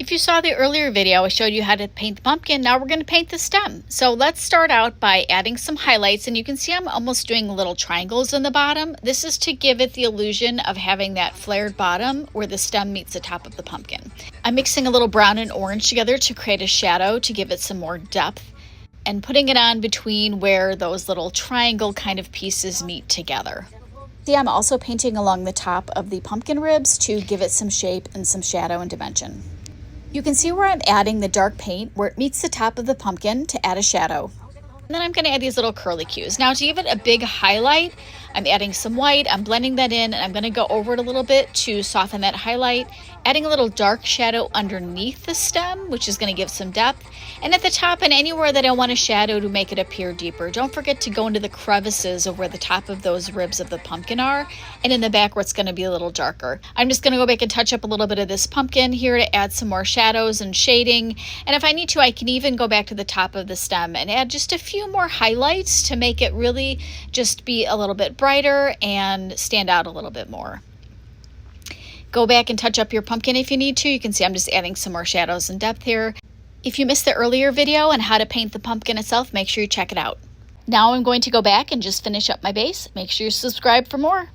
If you saw the earlier video, I showed you how to paint the pumpkin. Now we're going to paint the stem. So let's start out by adding some highlights, and you can see I'm almost doing little triangles in the bottom. This is to give it the illusion of having that flared bottom where the stem meets the top of the pumpkin. I'm mixing a little brown and orange together to create a shadow to give it some more depth, and putting it on between where those little triangle kind of pieces meet together. See, I'm also painting along the top of the pumpkin ribs to give it some shape and some shadow and dimension. You can see where I'm adding the dark paint where it meets the top of the pumpkin to add a shadow. And then I'm going to add these little curly cues. Now to give it a big highlight, I'm adding some white, I'm blending that in, and I'm going to go over it a little bit to soften that highlight, adding a little dark shadow underneath the stem, which is going to give some depth, and at the top and anywhere that I want a shadow to make it appear deeper. Don't forget to go into the crevices of where the top of those ribs of the pumpkin are, and in the back where it's going to be a little darker. I'm just going to go back and touch up a little bit of this pumpkin here to add some more shadows and shading, and if I need to, I can even go back to the top of the stem and add just a few more highlights to make it really just be a little bit brighter and stand out a little bit more. Go back and touch up your pumpkin if you need to. You can see I'm just adding some more shadows and depth here. If you missed the earlier video on how to paint the pumpkin itself, make sure you check it out. Now I'm going to go back and just finish up my base. Make sure you subscribe for more.